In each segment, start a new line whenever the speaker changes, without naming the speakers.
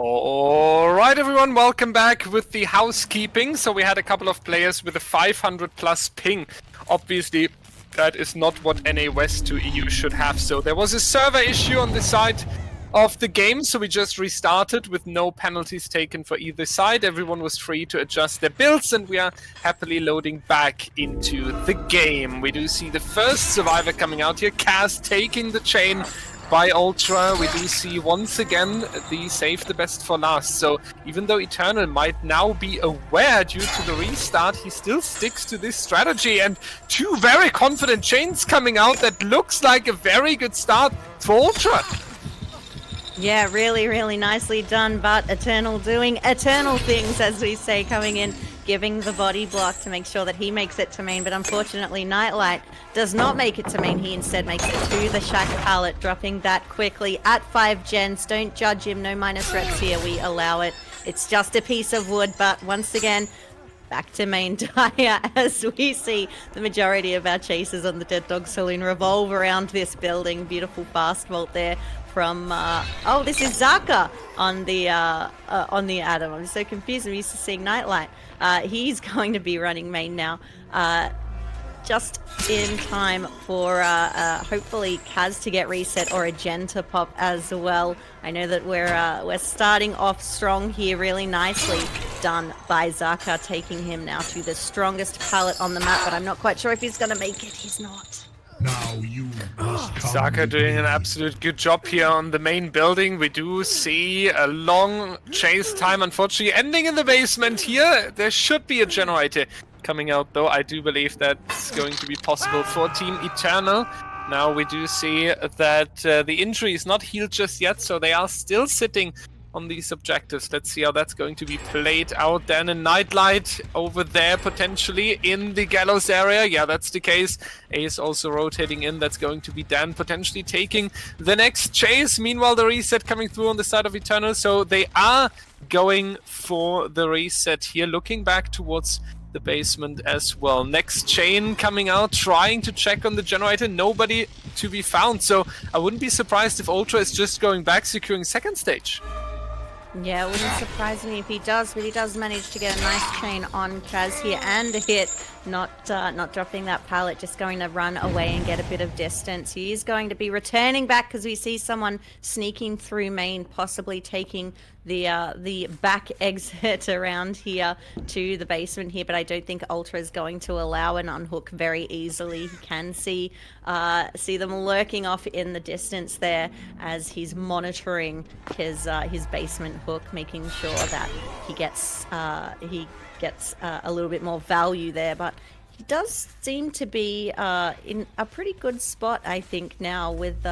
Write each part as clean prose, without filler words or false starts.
Alright everyone, welcome back with the housekeeping. So we had a couple of players with a 500 plus ping. Obviously that is not what NA West to EU should have. So there was a server issue on the side of the game, so we just restarted with no penalties taken for either side. Everyone was free to adjust their builds and we are happily loading back into the game. We do see the first survivor coming out here, Kaz taking the chain by Ultra. We do see once again the save the best for last. So even though Eternal might now be aware due to the restart, he still sticks to this strategy, and two very confident chains coming out. That looks like a very good start for Ultra.
Yeah, really nicely done, but Eternal doing Eternal things, as we say, coming in, giving the body block to make sure that he makes it to main. But unfortunately, Nightlight does not make it to main. He instead makes it to the Shack pallet, dropping that quickly at 5 gens. Don't judge him, no minus reps here, we allow it. It's just a piece of wood, but once again, back to main Dire as we see the majority of our chases on the Dead Dog Saloon revolve around this building. Beautiful fast vault there from oh, this is Zaka on the Adam. I'm so confused. I'm used to seeing Nightlight. He's going to be running main now, just in time for hopefully Kaz to get reset or a gen to pop as well. I know that we're starting off strong here, really nicely done by Zaka, taking him now to the strongest pallet on the map, but I'm not quite sure if he's going to make it. He's not.
Now you
Zaka doing an absolute good job here on the main building. We do see a long chase time, unfortunately, ending in the basement here. There should be a generator coming out, though. I do believe that's going to be possible for Team Eternal. Now we do see that the injury is not healed just yet, so they are still sitting on these objectives. Let's see how that's going to be played out. Then a Nightlight over there potentially in the gallows area. Yeah, that's the case. A is also rotating in. That's going to be Dan potentially taking the next chase. Meanwhile, the reset coming through on the side of Eternal. So they are going for the reset here, looking back towards the basement as well. Next chain coming out, trying to check on the generator. Nobody to be found. So I wouldn't be surprised if Ultra is just going back, securing second stage.
Yeah, it wouldn't surprise me if he does, but he does manage to get a nice chain on Kaz here and a hit. Not dropping that pallet, just going to run away and get a bit of distance. He is going to be returning back because we see someone sneaking through main, possibly taking the back exit around here to the basement here, but I don't think Ultra is going to allow an unhook very easily. He can see them lurking off in the distance there as he's monitoring his basement hook, making sure that he gets a little bit more value there. But he does seem to be in a pretty good spot, I think, now with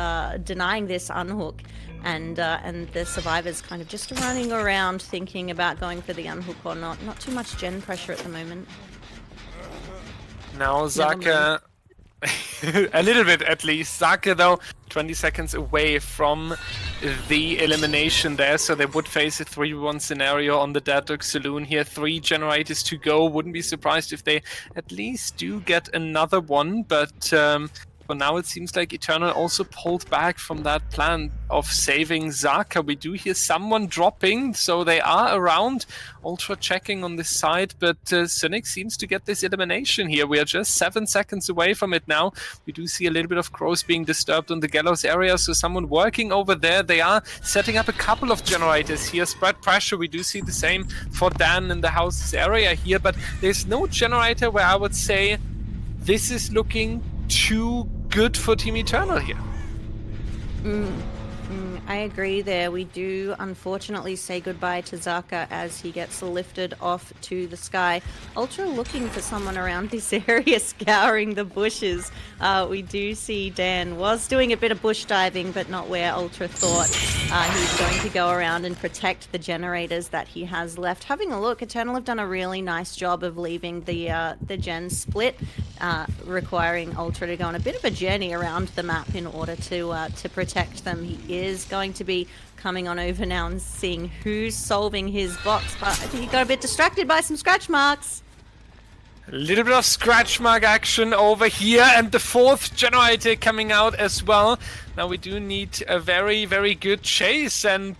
denying this unhook, and the survivors kind of just running around thinking about going for the unhook or not. Not too much gen pressure at the moment.
Now Zaka, a little bit at least. Zaka though, 20 seconds away from the elimination there, so they would face a 3v1 scenario on the Dead Dog Saloon here. 3 generators to go. Wouldn't be surprised if they at least do get another one, but for now it seems like Eternal also pulled back from that plan of saving Zaka. We do hear someone dropping, so they are around. Ultra checking on this side, but Cynic seems to get this elimination here. We are just 7 seconds away from it now. We do see a little bit of crows being disturbed on the gallows area, so someone working over there. They are setting up a couple of generators here. Spread pressure. We do see the same for Dan in the houses area here, but there's no generator where I would say this is looking too good for Team Eternal here.
I agree there. We do unfortunately say goodbye to Zaka as he gets lifted off to the sky. Ultra looking for someone around this area, scouring the bushes. We do see Dan was doing a bit of bush diving, but not where Ultra thought he's going to go around and protect the generators that he has left. Having a look, Eternal have done a really nice job of leaving the gen split, requiring Ultra to go on a bit of a journey around the map in order to protect them. He is going to be coming on over now and seeing who's solving his box, but I think he got a bit distracted by some scratch marks.
A little bit of scratch mark action over here, and the fourth generator coming out as well. Now we do need a very, very good chase, and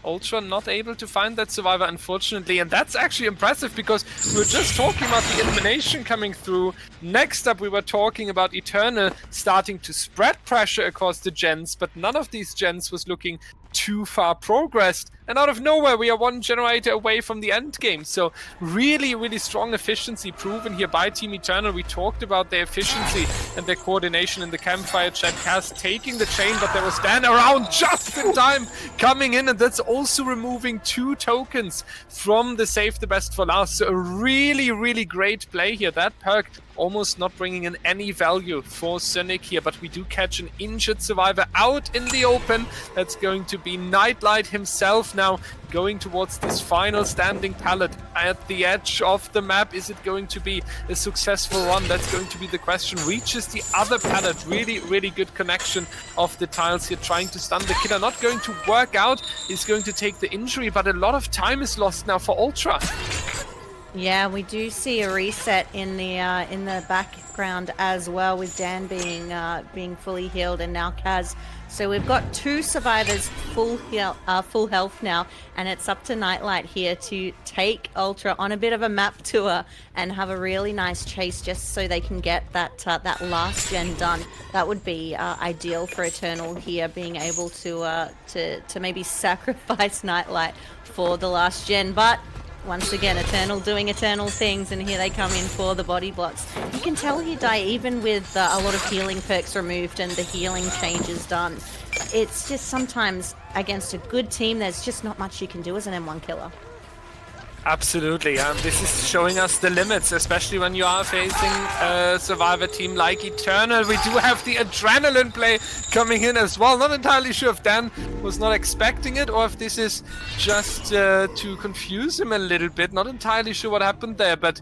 Ultra not able to find that survivor, unfortunately. And that's actually impressive, because we were just talking about the elimination coming through. Next up, we were talking about Eternal starting to spread pressure across the gens, but none of these gens was looking too far progressed, and out of nowhere we are one generator away from the end game. So really, really strong efficiency proven here by Team Eternal. We talked about their efficiency and their coordination in the campfire chat. Cass taking the chain, but there was Dan around just in time coming in, and that's also removing 2 tokens from the save the best for last. So a really, really great play here. That perk almost not bringing in any value for Cynic here, but we do catch an injured survivor out in the open. That's going to be Nightlight himself now, going towards this final standing pallet at the edge of the map. Is it going to be a successful run? That's going to be the question. Reaches the other pallet. Really, really good connection of the tiles here, trying to stun the killer. Not going to work out. Is going to take the injury, but a lot of time is lost now for Ultra.
Yeah, we do see a reset in the background as well, with Dan being fully healed, and now Kaz. So we've got 2 survivors full health now, and it's up to Nightlight here to take Ultra on a bit of a map tour and have a really nice chase, just so they can get that last gen done. That would be ideal for Eternal here, being able to maybe sacrifice Nightlight for the last gen, but once again, Eternal doing Eternal things, and here they come in for the body blocks. You can tell he died even with a lot of healing perks removed and the healing changes done. It's just sometimes against a good team, there's just not much you can do as an M1 killer.
Absolutely, this is showing us the limits, especially when you are facing a survivor team like Eternal. We do have the adrenaline play coming in as well. Not entirely sure if Dan was not expecting it, or if this is just to confuse him a little bit. Not entirely sure what happened there, but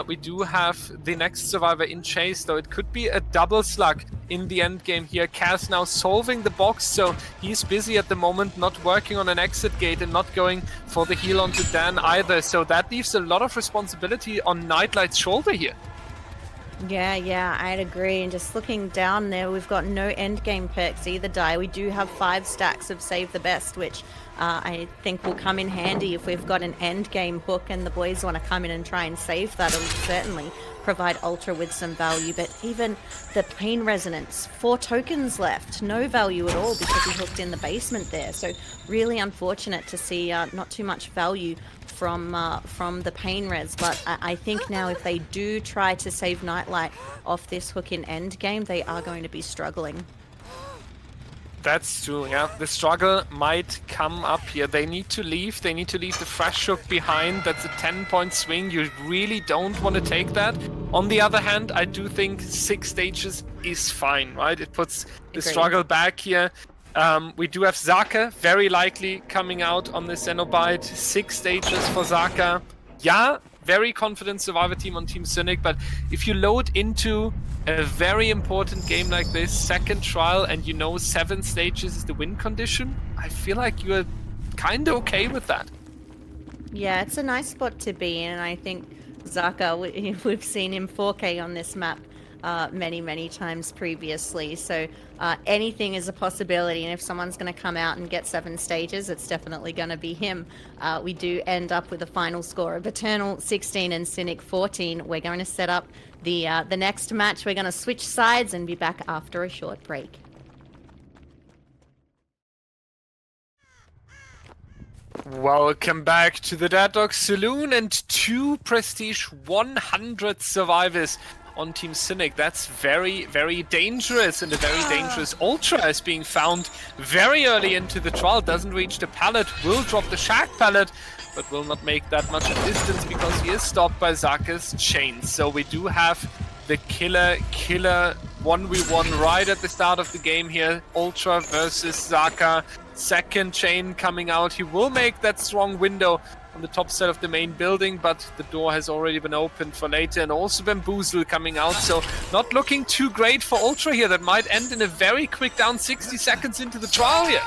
we do have the next survivor in chase, though it could be a double slug in the end game here. Cass now solving the box, so he's busy at the moment, not working on an exit gate and not going for the heal onto Dan either. So that leaves a lot of responsibility on Nightlight's shoulder here.
Yeah, I'd agree. And just looking down there, we've got no end game perks either, Die. We do have 5 stacks of Save the Best, which I think will come in handy if we've got an end game hook and the boys want to come in and try and save that. It'll certainly provide Ultra with some value. But even the Pain Resonance, 4 tokens left, no value at all because he hooked in the basement there. So really unfortunate to see not too much value from the Pain Res. But I think now if they do try to save Nightlight off this hook in end game, they are going to be struggling.
That's true, yeah. The struggle might come up here. They need to leave. They need to leave the fresh hook behind. That's a 10-point swing. You really don't want to take that. On the other hand, I do think 6 stages is fine, right? It puts the struggle back here. We do have Zaka, very likely coming out on the Cenobite. 6 stages for Zaka. Yeah, very confident survivor team on Team Cynic, but if you load into a very important game like this, second trial, and you know 7 stages is the win condition, I feel like you're kind of okay with that. Yeah,
it's a nice spot to be in, and I think Zaka, we've seen him 4K on this map many times previously, so anything is a possibility, and if someone's going to come out and get 7 stages, it's definitely going to be him. We do end up with a final score of Eternal 16 and Cynic 14. We're going to set up the next match. We're going to switch sides and be back after a short break.
Welcome back to the Dead Dog Saloon, and 2 Prestige 100 survivors on Team Cynic. That's very, very dangerous, and a very dangerous Ultra is being found very early into the trial. Doesn't reach the pallet, will drop the Shack pallet, but will not make that much of distance because he is stopped by Zaka's chain. So we do have the killer 1v1 right at the start of the game here. Ultra versus Zaka. Second chain coming out. He will make that strong window on the top side of the main building, but the door has already been opened for later, and also Bamboozle coming out, so not looking too great for Ultra here. That might end in a very quick down 60 seconds into the trial here.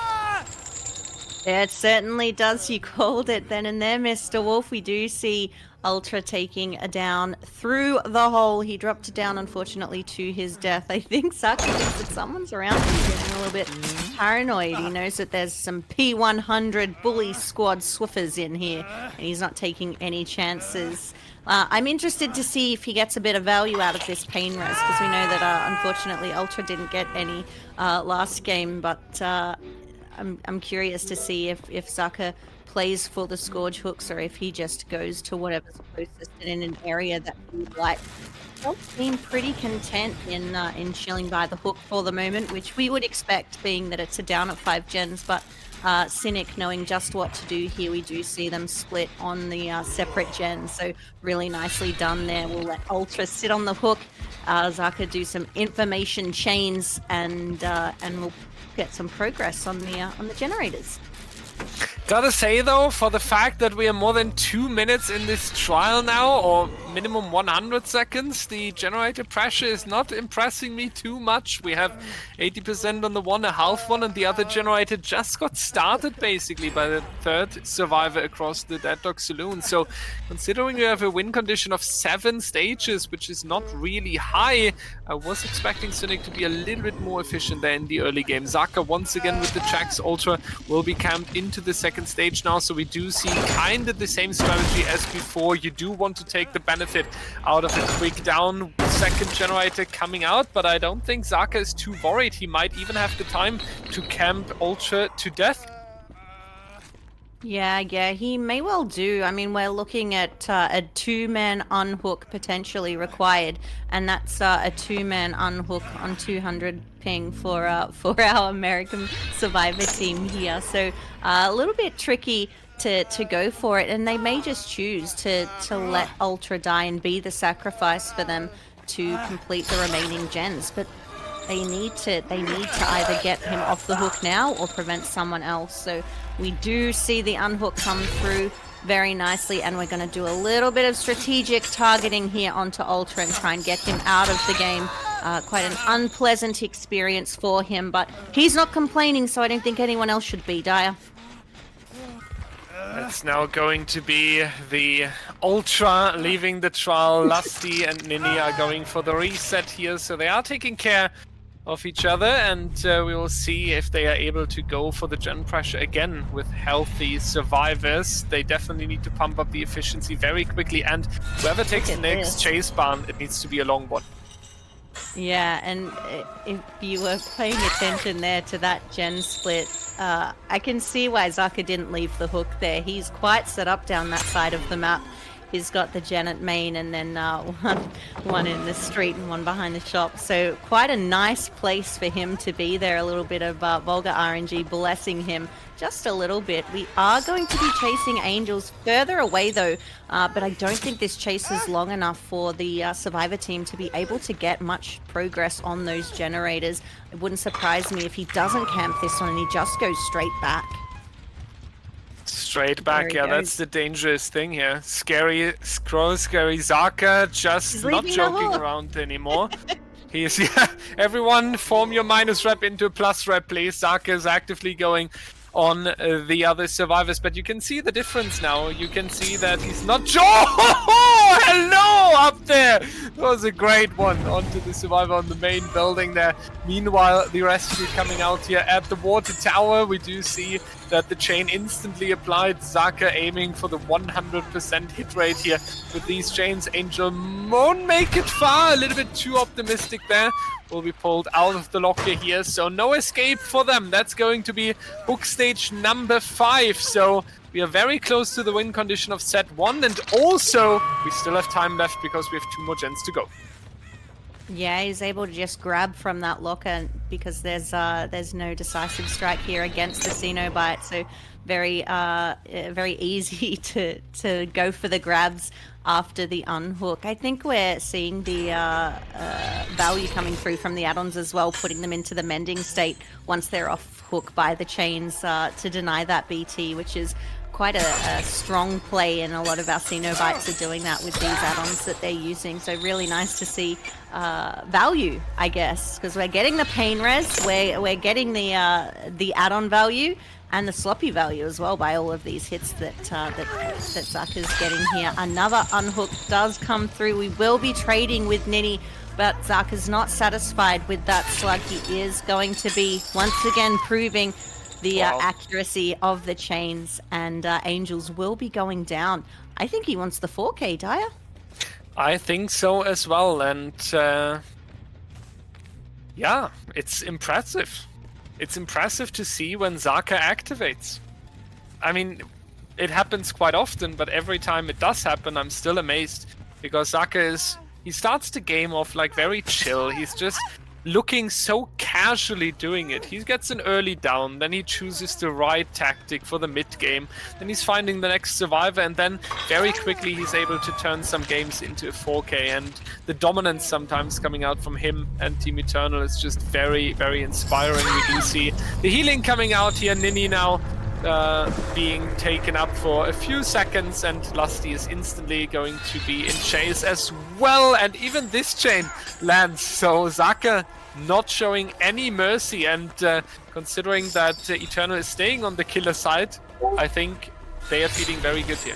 Yeah, it certainly does. You called it then and there, Mr. Wolf. We do see Ultra taking down through the hole. He dropped down, unfortunately, to his death. I think Saka thinks that someone's around him, getting a little bit paranoid. He knows that there's some P100 bully squad swiffers in here, and he's not taking any chances. I'm interested to see if he gets a bit of value out of this pain res, because we know that unfortunately Ultra didn't get any last game, but I'm curious to see if Saka plays for the Scourge hooks or if he just goes to whatever's closest and in an area that he would like. Does seem pretty content in chilling by the hook for the moment, which we would expect, being that it's a down at 5 gens, but Cynic knowing just what to do here. We do see them split on the separate gens, so really nicely done there. We'll let Ultra sit on the hook, Zaka do some information chains, and we'll get some progress on the generators.
Gotta say though, for the fact that we are more than 2 minutes in this trial now, or minimum 100 seconds, the generator pressure is not impressing me too much. We have 80% on the one, a half one, and the other generator just got started basically by the third survivor across the Dead Dog Saloon. So considering you have a win condition of 7 stages, which is not really high, I was expecting Cynic to be a little bit more efficient there in the early game. Zaka once again with the tracks. Ultra will be camped into the second stage now, so we do see kind of the same strategy as before. You do want to take the benefit out of a quick down, second generator coming out, but I don't think Zaka is too worried. He might even have the time to camp Ultra to death.
Yeah, he may well do. I mean, we're looking at a 2-man unhook potentially required, and that's a 2-man unhook on 200 ping for our American Survivor team here. So a little bit tricky to go for it, and they may just choose to let Ultra die and be the sacrifice for them to complete the remaining gens. But they need to either get him off the hook now or prevent someone else. So we do see the unhook come through very nicely, and we're going to do a little bit of strategic targeting here onto Ultra and try and get him out of the game. Quite an unpleasant experience for him, but he's not complaining, so I don't think anyone else should be, Dyer.
It's now going to be the Ultra leaving the trial. Lusty and Nini are going for the reset here, so they are taking care of each other, and we will see if they are able to go for the gen pressure again with healthy survivors. They definitely need to pump up the efficiency very quickly, and whoever takes the next chase barn, it needs to be a long one.
Yeah, and if you were paying attention there to that gen split, I can see why Zaka didn't leave the hook there. He's quite set up down that side of the map. He's got the gen at main, and then one in the street and one behind the shop. So quite a nice place for him to be there. A little bit of vulgar RNG blessing him just a little bit. We are going to be chasing Angels further away though, but I don't think this chase is long enough for the Survivor team to be able to get much progress on those generators. It wouldn't surprise me if he doesn't camp this one and he just goes straight back.
Straight back, yeah, that's the dangerous thing here. Scary Zaka, just not joking around anymore. He's, yeah, everyone form your minus rep into a plus rep, please. Zaka is actively going on the other survivors, but you can see the difference now. You can see that he's not... Oh, hello up there! That was a great one onto the survivor on the main building there. Meanwhile, the rescue coming out here at the water tower. We do see that the chain instantly applied. Zaka aiming for the 100% hit rate here with these chains. Angel won't make it far. A little bit too optimistic there. Will be pulled out of the locker here, so no escape for them. That's going to be hook stage number 5. So we are very close to the win condition of set 1, and also we still have time left because we have 2 more gens to go.
Yeah, he's able to just grab from that locker because there's no decisive strike here against the Cenobite, so very easy to go for the grabs after the unhook. I think we're seeing the value coming through from the add-ons as well, putting them into the mending state once they're off hook by the chains to deny that BT, which is quite a strong play, and a lot of our Cenobites are doing that with these add-ons that they're using. So really nice to see value, I guess, because we're getting the pain res, we're getting the add-on value, and the sloppy value as well by all of these hits that Zaka's getting here. Another unhook does come through. We will be trading with Nini, but Zaka's not satisfied with that slug. He is going to be once again proving the accuracy of the chains, and Angels will be going down. I think he wants the 4K, Dyer.
I think so as well, and yeah, it's impressive. It's impressive to see when Zaka activates. I mean, it happens quite often, but every time it does happen, I'm still amazed, because Zaka he starts the game off like very chill. He's just looking so casually doing it. He gets an early down, then he chooses the right tactic for the mid game, then he's finding the next survivor, and then very quickly he's able to turn some games into a 4K, and the dominance sometimes coming out from him and Team Eternal is just very, very inspiring. We do see the healing coming out here. Nini now being taken up for a few seconds, and Lusty is instantly going to be in chase as well, and even this chain lands. So Zaka not showing any mercy, and considering that Eternal is staying on the killer side, I think they are feeling very good here.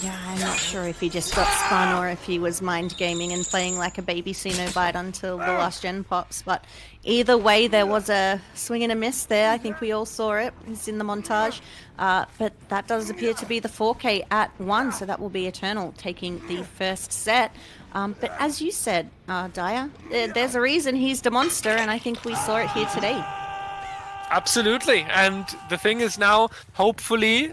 Yeah, I'm not sure if he just got spun or if he was mind gaming and playing like a baby Cenobite until the last gen pops, but either way there was a swing and a miss there. I think we all saw it. It's in the montage, but that does appear to be the 4K at 1, so that will be Eternal taking the first set. But as you said, Dyer, there's a reason he's the monster, and I think we saw it here today.
Absolutely, and the thing is now, hopefully,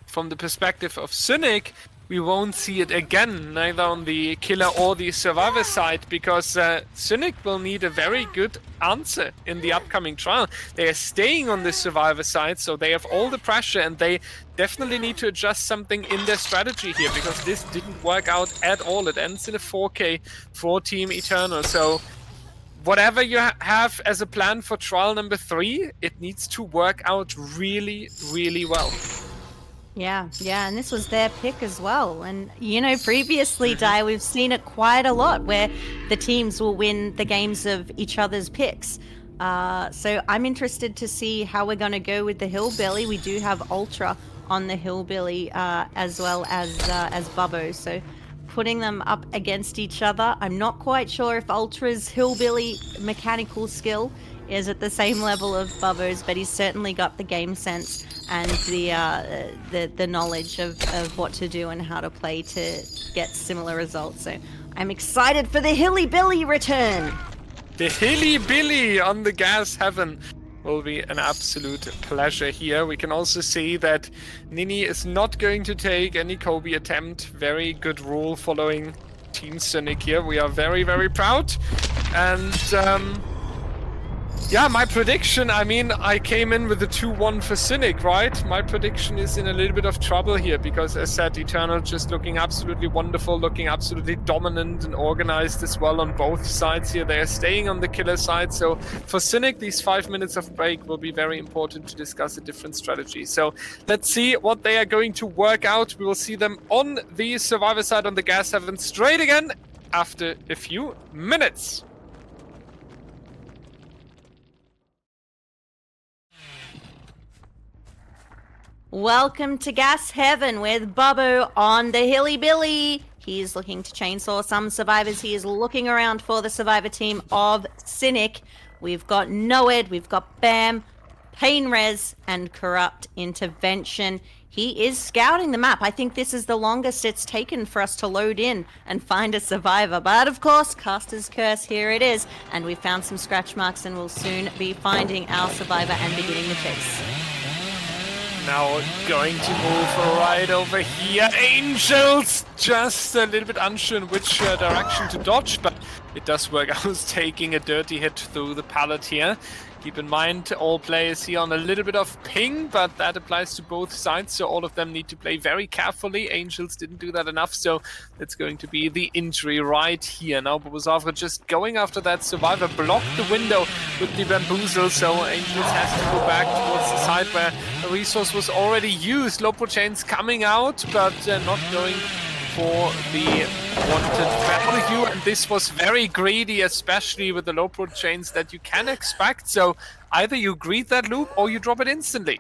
from the perspective of Cynic, we won't see it again, neither on the killer or the survivor side, because Cynic will need a very good answer in the upcoming trial. They are staying on the survivor side, so they have all the pressure, and they definitely need to adjust something in their strategy here, because this didn't work out at all. It ends in a 4K for Team Eternal, so whatever you have as a plan for trial number 3, it needs to work out really, really well.
Yeah, and this was their pick as well. And, you know, previously, Dai, we've seen it quite a lot where the teams will win the games of each other's picks. So I'm interested to see how we're going to go with the Hillbilly. We do have Ultra on the Hillbilly as well as Bubbo. So putting them up against each other, I'm not quite sure if Ultra's Hillbilly mechanical skill is at the same level of Bubbo's, but he's certainly got the game sense and the knowledge of what to do and how to play to get similar results. So I'm excited for the Hillbilly return.
The Hillbilly on the gas heaven will be an absolute pleasure here. We can also see that Nini is not going to take any Kobe attempt. Very good rule following Team Cynic here. We are very, very proud. And yeah, my prediction, I mean, I came in with a 2-1 for Cynic, right? My prediction is in a little bit of trouble here because, as said, Eternal just looking absolutely wonderful, looking absolutely dominant and organized as well on both sides here. They are staying on the killer side. So for Cynic, these 5 minutes of break will be very important to discuss a different strategy. So let's see what they are going to work out. We will see them on the survivor side on the gas heaven straight again after a few minutes.
Welcome to Gas Heaven with Bubbo on the Hillbilly. He is looking to chainsaw some survivors. He is looking around for the survivor team of Cynic. We've got Noed, we've got Bam, Painrez, and Corrupt Intervention. He is scouting the map. I think this is the longest it's taken for us to load in and find a survivor. But of course, Caster's Curse, here it is. And we found some scratch marks and we'll soon be finding our survivor and beginning the chase.
Now going to move right over here. Angels just a little bit unsure in which direction to dodge, but it does work out taking a dirty hit through the pallet here. Keep in mind, all players here on a little bit of ping, but that applies to both sides, so all of them need to play very carefully. Angels didn't do that enough, so that's going to be the injury right here. Now Bobozavra just going after that survivor, blocked the window with the bamboozle, so Angels has to go back towards the side where the resource was already used. Lopo chains coming out, but not going for the wanted value, and this was very greedy, especially with the low pro chains that you can expect. So either you greed that loop or you drop it instantly.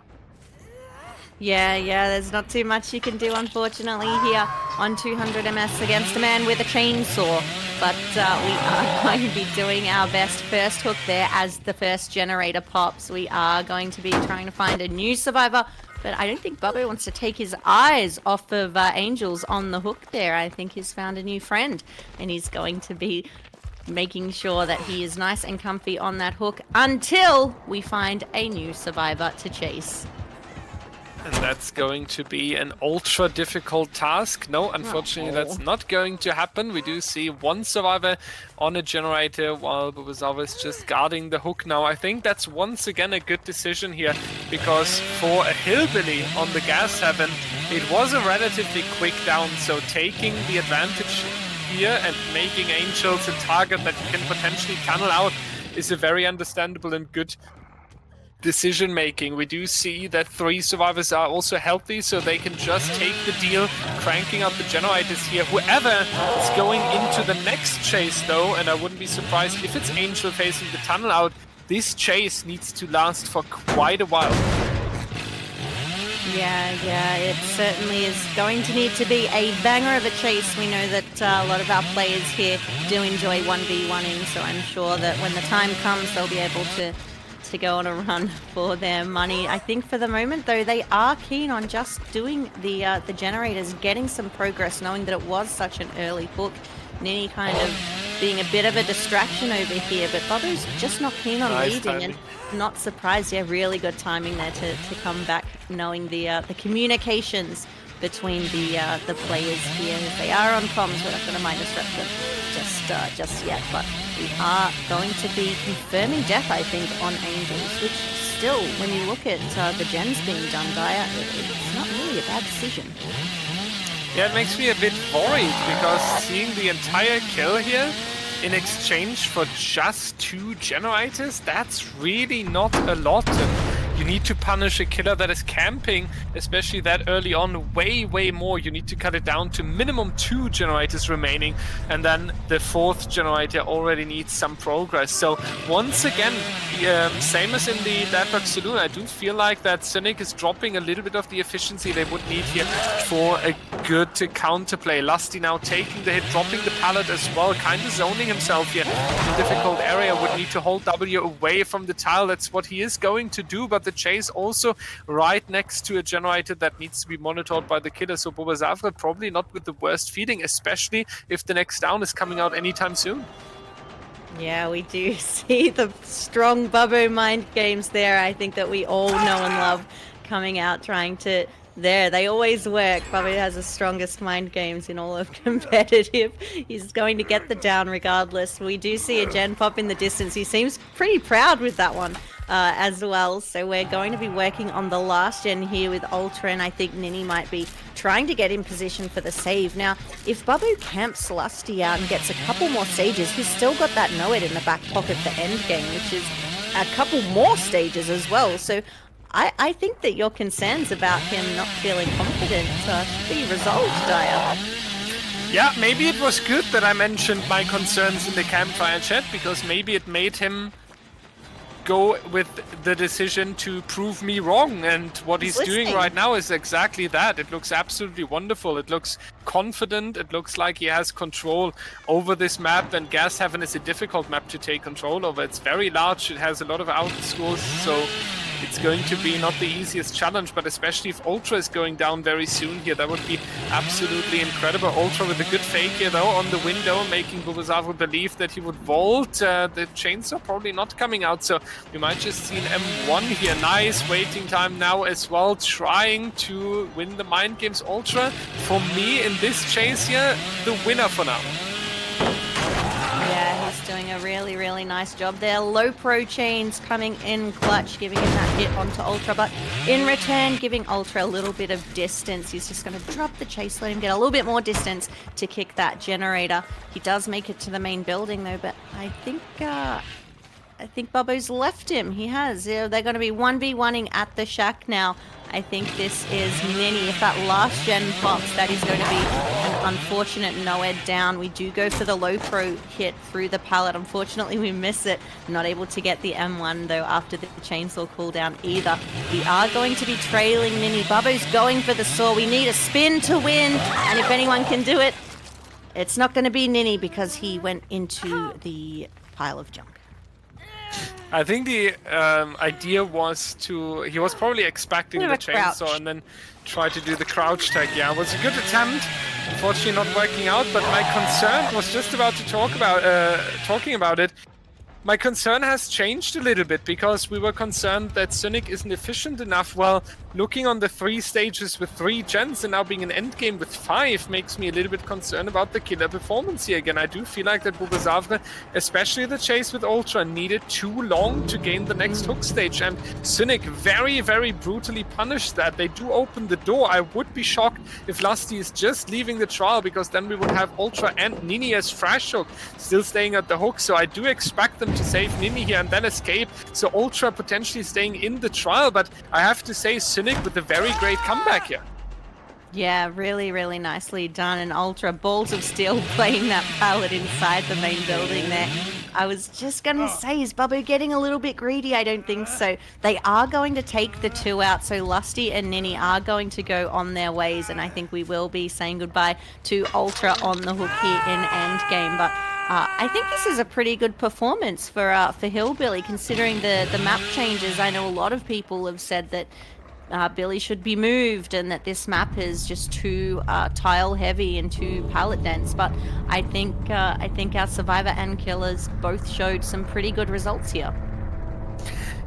Yeah, there's not too much you can do, unfortunately, here on 200 MS against a man with a chainsaw. But we are going to be doing our best. First hook there as the first generator pops. We are going to be trying to find a new survivor. But I don't think Bubbo wants to take his eyes off of Angels on the hook there. I think he's found a new friend. And he's going to be making sure that he is nice and comfy on that hook until we find a new survivor to chase.
And that's going to be an ultra difficult task. No, unfortunately, that's not going to happen. We do see one survivor on a generator while Bubuzawa is just guarding the hook now. I think that's once again a good decision here, because for a Hillbilly on the gas heaven, it was a relatively quick down. So taking the advantage here and making Angels a target that you can potentially tunnel out is a very understandable and good decision making. We do see that 3 survivors are also healthy, so they can just take the deal, cranking out the generators here. Whoever is going into the next chase though, and I wouldn't be surprised if it's Angel facing the tunnel out, this chase needs to last for quite a while.
Yeah, it certainly is going to need to be a banger of a chase. We know that a lot of our players here do enjoy 1v1ing, so I'm sure that when the time comes, they'll be able to go on a run for their money. I think for the moment, though, they are keen on just doing the generators, getting some progress, knowing that it was such an early hook. Nini kind of being a bit of a distraction over here, but Bubbo's just not keen on leading, and not surprised. Yeah, really good timing there to come back, knowing the communications between the players here. They are on comms, we're not going to mind disrupt them just yet, but we are going to be confirming death, I think, on Angels, which still, when you look at the gens being done, Daya, it's not really a bad decision.
Yeah, it makes me a bit worried, because seeing the entire kill here in exchange for just 2 generators, that's really not a lot. And you need to punish a killer that is camping, especially that early on, way more. You need to cut it down to minimum 2 generators remaining, and then the 4th generator already needs some progress. So once again, same as in the Deadbug Saloon, I do feel like that Cynic is dropping a little bit of the efficiency they would need here for a good counterplay. Lusty now taking the hit, dropping the pallet as well, kind of zoning himself here in a difficult area. Would need to hold W away from the tile. That's what he is going to do, but the chase also right next to a generator that needs to be monitored by the killer. So Bubuzawa probably not with the worst feeling, especially if the next down is coming out anytime soon.
Yeah, we do see the strong Bubbo mind games there. I think that we all know and love coming out, trying to... They always work. Bubbo has the strongest mind games in all of competitive. He's going to get the down regardless. We do see a gen pop in the distance. He seems pretty proud with that one as well. So we're going to be working on the last gen here with Ultra, and I think Nini might be trying to get in position for the save. Now, if Bubbo camps Lusty out and gets a couple more stages, he's still got that Noed in the back pocket for end game, which is a couple more stages as well. So I think that your concerns about him not feeling confident should be resolved, Daya.
Yeah, maybe it was good that I mentioned my concerns in the campfire chat, because maybe it made him go with the decision to prove me wrong, and what he's doing right now is exactly that. It looks absolutely wonderful. It looks confident. It looks like he has control over this map, and Gas Heaven is a difficult map to take control over. It's very large. It has a lot of outschools, so it's going to be not the easiest challenge, but especially if Ultra is going down very soon here, that would be absolutely incredible. Ultra with a good fake here though on the window, making Bubuzawa believe that he would vault. The chainsaw probably not coming out, so we might just see an M1 here. Nice waiting time now as well, trying to win the mind games. Ultra, for me in this chase here, the winner for now.
Yeah, he's doing a really nice job there. Low pro chains coming in clutch, giving him that hit onto Ultra, but in return giving Ultra a little bit of distance. He's just going to drop the chase, let him get a little bit more distance to kick that generator. He does make it to the main building though, but I think I think Bubbo's left him. He has. They're going to be 1v1ing at the shack now. I think this is Nini. If that last gen pops, that is going to be an unfortunate no-ed down. We do go for the low pro hit through the pallet. Unfortunately, we miss it. Not able to get the M1, though, after the chainsaw cooldown either. We are going to be trailing Nini. Bubbo's going for the saw. We need a spin to win. And if anyone can do it, it's not going to be Nini because he went into the pile of junk.
I think the idea was he was probably expecting the chainsaw and then try to do the crouch tag. Yeah, it was a good attempt. Unfortunately not working out, but my concern was just about to talking about it. My concern has changed a little bit because we were concerned that Cynic isn't efficient enough. Well, looking on the 3 stages with 3 gens and now being an endgame with 5 makes me a little bit concerned about the killer performance here again. I do feel like that Bubazavre, especially the chase with Ultra, needed too long to gain the next hook stage, and Cynic very, very brutally punished that. They do open the door. I would be shocked if Lusty is just leaving the trial, because then we would have Ultra and Nini as fresh hook, still staying at the hook. So I do expect them to save Nini here and then escape, so Ultra potentially staying in the trial. But I have to say, Cynic with a very great comeback here.
Yeah, really, really nicely done. And Ultra, balls of steel playing that pallet inside the main building there. I was just going to say, is Bubbo getting a little bit greedy? I don't think so. They are going to take the 2 out, so Lusty and Nini are going to go on their ways, and I think we will be saying goodbye to Ultra on the hook here in endgame. But I think this is a pretty good performance for Hillbilly, considering the map changes. I know a lot of people have said that Billy should be moved and that this map is just too tile heavy and too pallet dense. But I think our Survivor and Killers both showed some pretty good results here.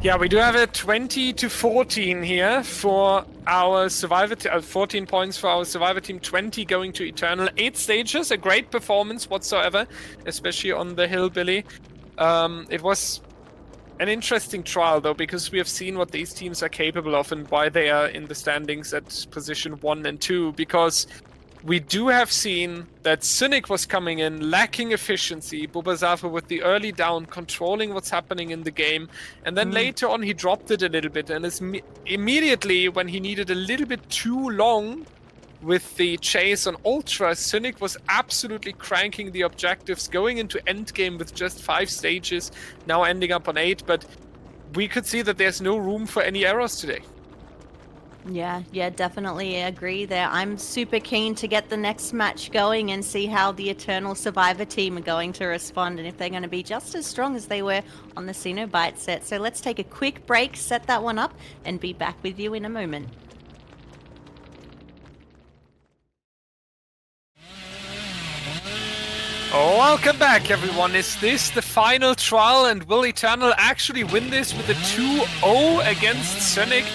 Yeah, we do have a 20-14 here for our Survivor 14 points for our Survivor team, 20 going to Eternal. 8 stages, a great performance whatsoever, especially on the Hillbilly. It was an interesting trial, though, because we have seen what these teams are capable of and why they are in the standings at position 1 and 2, because we do have seen that Cynic was coming in lacking efficiency, Bubazavre with the early down, controlling what's happening in the game, and then later on he dropped it a little bit, and immediately when he needed a little bit too long with the chase on Ultra, Cynic was absolutely cranking the objectives, going into endgame with just 5 stages, now ending up on 8, but we could see that there's no room for any errors today.
Yeah, definitely agree there. I'm super keen to get the next match going and see how the Eternal Survivor team are going to respond and if they're going to be just as strong as they were on the Cenobite set. So let's take a quick break, set that one up, and be back with you in a moment.
Welcome back, everyone. Is this the final trial, and will Eternal actually win this with a 2-0 against Cynic,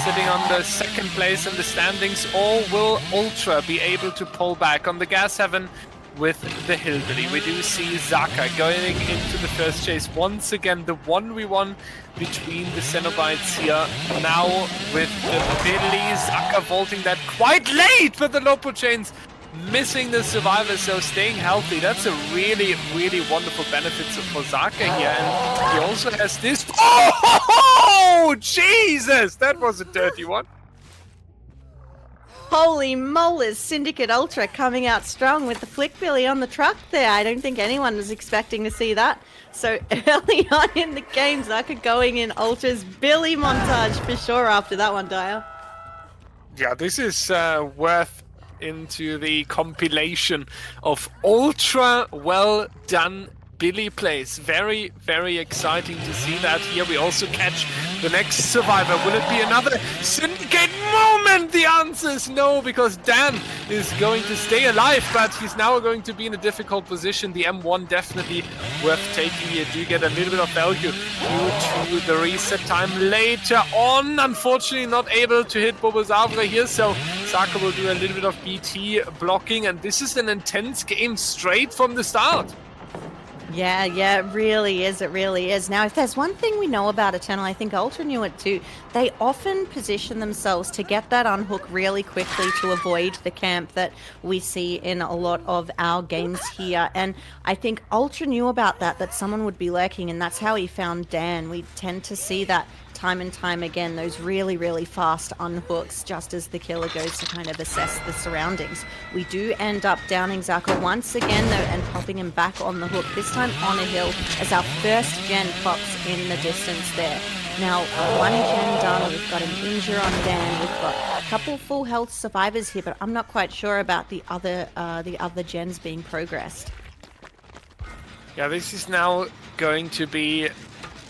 sitting on the 2nd place in the standings, or will Ultra be able to pull back on the gas heaven with the Hillbilly? We do see Zaka going into the first chase once again, the 1v1 between the Cenobites here. Now with the Billy, Zaka vaulting that quite late with the Lopo chains, missing the Survivor, so staying healthy. That's a really, really wonderful benefit for Zaka here. And he also has this... Oh, Jesus! That was a dirty one.
Holy moly, Syndicate Ultra coming out strong with the Flick Billy on the truck there. I don't think anyone was expecting to see that. So early on in the game, Zaka going in Ultra's Billy montage for sure after that one, Dyer.
Yeah, this is worth into the compilation of ultra well done Billy plays. Very, very exciting to see that here. We also catch the next Survivor. Will it be another Syndicate moment? The answer is no, because Dan is going to stay alive, but he's now going to be in a difficult position. The M1 definitely worth taking here. Do get a little bit of value due to the reset time later on. Unfortunately not able to hit Bubazavre here, so Saka will do a little bit of BT blocking, and this is an intense game straight from the start.
Yeah, yeah, it really is. It really is. Now, if there's one thing we know about Eternal, I think Ultra knew it too. They often position themselves to get that unhook really quickly to avoid the camp that we see in a lot of our games here. And I think Ultra knew about that someone would be lurking, and that's how he found Dan. We tend to see that time and time again, those really, really fast unhooks just as the killer goes to kind of assess the surroundings. We do end up downing Zaka once again, though, and popping him back on the hook, this time on a hill, as our first gen pops in the distance there. Now, one gen done, we've got an injure on Dan, we've got a couple full health survivors here, but I'm not quite sure about the other gens being progressed.
Yeah, this is now going to be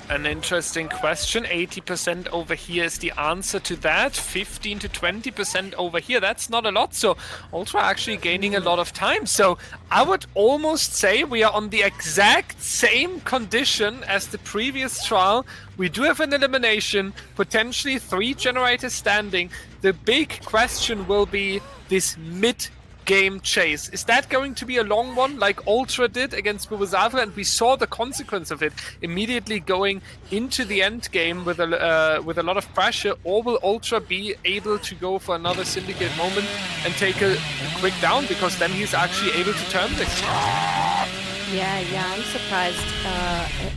an interesting question. 80% over here is the answer to that. 15 to 20% over here. That's not a lot. So Ultra actually gaining a lot of time. So I would almost say we are on the exact same condition as the previous trial. We do have an elimination, potentially 3 generators standing. The big question will be this mid-game chase. Is that going to be a long one like Ultra did against Bubazava? And we saw the consequence of it immediately going into the end game with a lot of pressure. Or will Ultra be able to go for another Syndicate moment and take a quick down, because then he's actually able to turn this?
Yeah, I'm surprised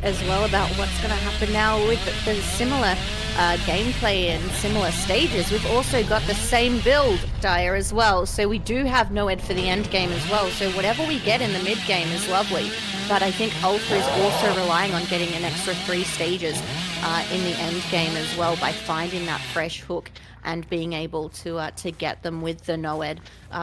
as well about what's going to happen now with the similar gameplay and similar stages. We've also got the same build, Dyer, as well. So we do have Noed for the end game as well. So whatever we get in the mid game is lovely. But I think Ultra is also relying on getting an extra 3 stages in the end game as well by finding that fresh hook and being able to get them with the Noed.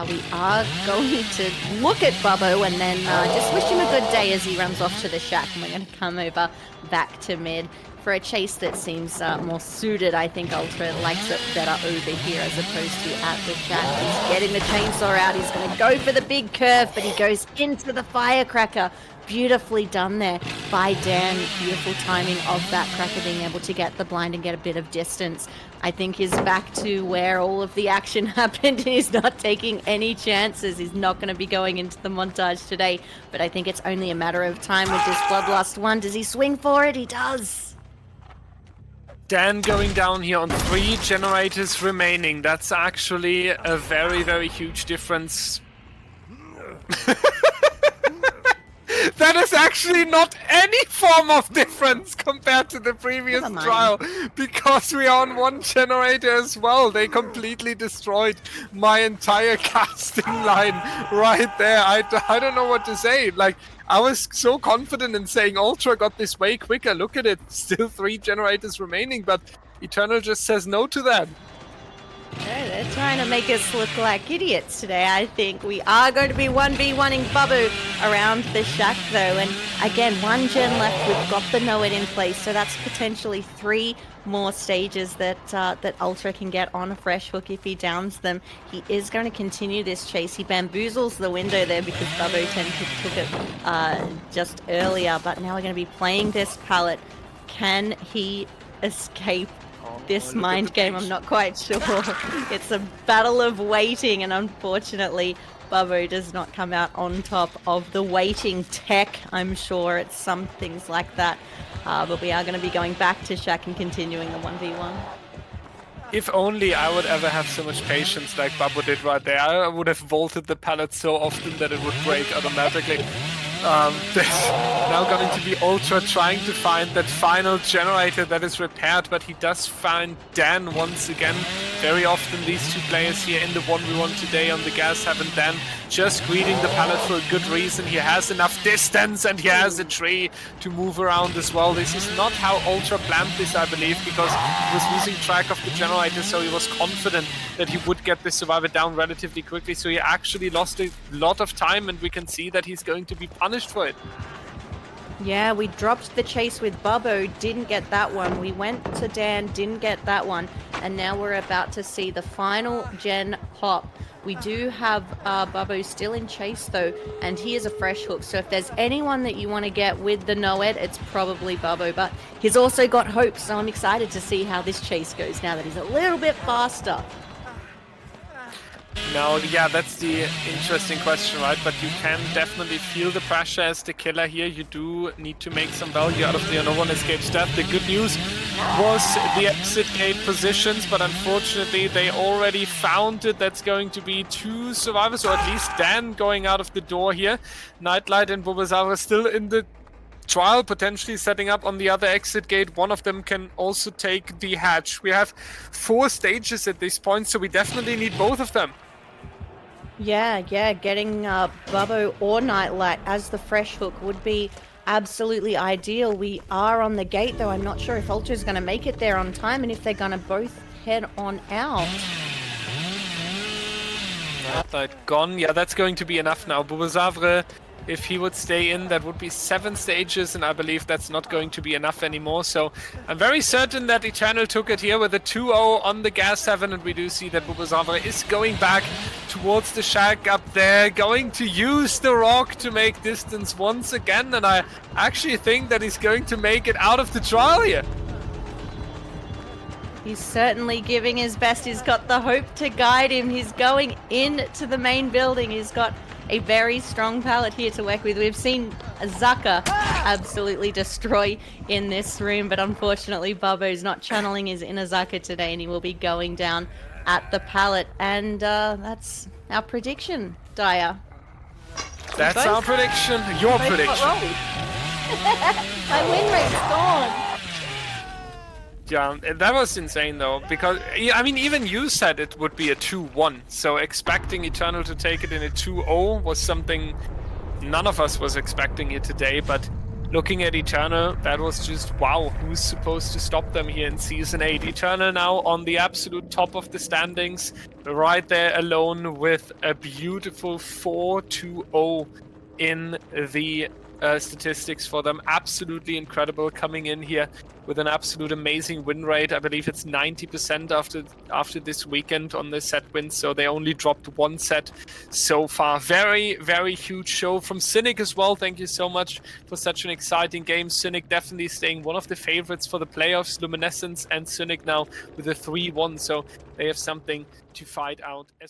We are going to look at Bubbo and then just wish him a good day as he runs off to the shack. And we're going to come over back to mid for a chase that seems more suited. I think Ultra likes it better over here as opposed to at the shack. He's getting the chainsaw out. He's going to go for the big curve, but he goes into the firecracker. Beautifully done there by Dan. Beautiful timing of that cracker being able to get the blind and get a bit of distance. I think he's back to where all of the action happened. He's not taking any chances. He's not going to be going into the montage today. But I think it's only a matter of time with this Bloodlust one. Does he swing for it? He does.
Dan going down here on 3 generators remaining. That's actually a very, very huge difference. That is actually not any form of difference compared to the previous trial, because we are on 1 generator as well. They completely destroyed my entire casting line right there. I don't know what to say. Like, I was so confident in saying Ultra got this way quicker. Look at it, still 3 generators remaining, but Eternal just says no to that.
They're trying to make us look like idiots today. I think we are going to be 1v1ing Bubbo around the shack though. And again, 1 gen left. We've got the Noed in place. So that's potentially 3 more stages that Ultra can get on a fresh hook if he downs them. He is going to continue this chase. He bamboozles the window there because Bubbo took it just earlier. But now we're going to be playing this pallet. Can he escape this mind game? I'm not quite sure. It's a battle of waiting, and unfortunately Bubbo does not come out on top of the waiting tech. I'm sure it's some things like that, but we are going to be going back to Shack and continuing the 1v1.
If only I would ever have so much patience like Bubbo did right there. I would have vaulted the pallet so often that it would break automatically. There's now going to be Ultra trying to find that final generator that is repaired, but he does find Dan once again. Very often these 2 players here in the 1v1 today on the gas have Dan just greeting the pallet for a good reason. He has enough distance and he has a tree to move around as well. This is not how Ultra planned this, I believe, because he was losing track of the generator, so he was confident that he would get the survivor down relatively quickly. So he actually lost a lot of time, and we can see that he's going to be punished for it.
Yeah, we dropped the chase with Bubbo, didn't get that one. We went to Dan, didn't get that one. And now we're about to see the final gen pop. We do have Bubbo still in chase though, and he is a fresh hook. So if there's anyone that you want to get with the Noed, it's probably Bubbo. But he's also got hope, so I'm excited to see how this chase goes now that he's a little bit faster.
No, yeah, that's the interesting question, right? But you can definitely feel the pressure as the killer here. You do need to make some value out of the no one escapes death. The good news was the exit gate positions, but unfortunately they already found it. That's going to be 2 survivors, or at least Dan going out of the door here. Nightlight and Bulbasaur still in the trial, potentially setting up on the other exit gate. One of them can also take the hatch. We have 4 stages at this point, so we definitely need both of them.
Yeah, getting Bubbo or Nightlight as the fresh hook would be absolutely ideal. We are on the gate, though. I'm not sure if Ultra's going to make it there on time and if they're going to both head on out.
Nightlight gone. Yeah, that's going to be enough now. Bulbasaur, if he would stay in, that would be 7 stages, and I believe that's not going to be enough anymore. So I'm very certain that Eternal took it here with a 2-0 on the gas 7, and we do see that Bulbasaur is going back towards the shack up there, going to use the rock to make distance once again, and I actually think that he's going to make it out of the trial here.
He's certainly giving his best. He's got the hope to guide him. He's going into the main building. He's got a very strong palette here to work with. We've seen Zucker absolutely destroy in this room, but unfortunately Bubbo's not channeling his inner Zucker today, and he will be going down at the palette. And that's our prediction, Dyer.
That's our prediction. Your prediction.
My win rate's gone.
Yeah, that was insane though, because, I mean, even you said it would be a 2-1, so expecting Eternal to take it in a 2-0 was something none of us was expecting here today, but looking at Eternal, that was just, wow, who's supposed to stop them here in Season 8? Eternal now on the absolute top of the standings, right there alone with a beautiful 4-2-0 in the statistics for them. Absolutely incredible, coming in here with an absolute amazing win rate. I believe it's 90% after this weekend on the set wins, so they only dropped 1 set so far. Very, very huge show from Cynic as well. Thank you so much for such an exciting game. Cynic definitely staying one of the favorites for the playoffs. Luminescence and Cynic now with a 3-1, so they have something to fight out as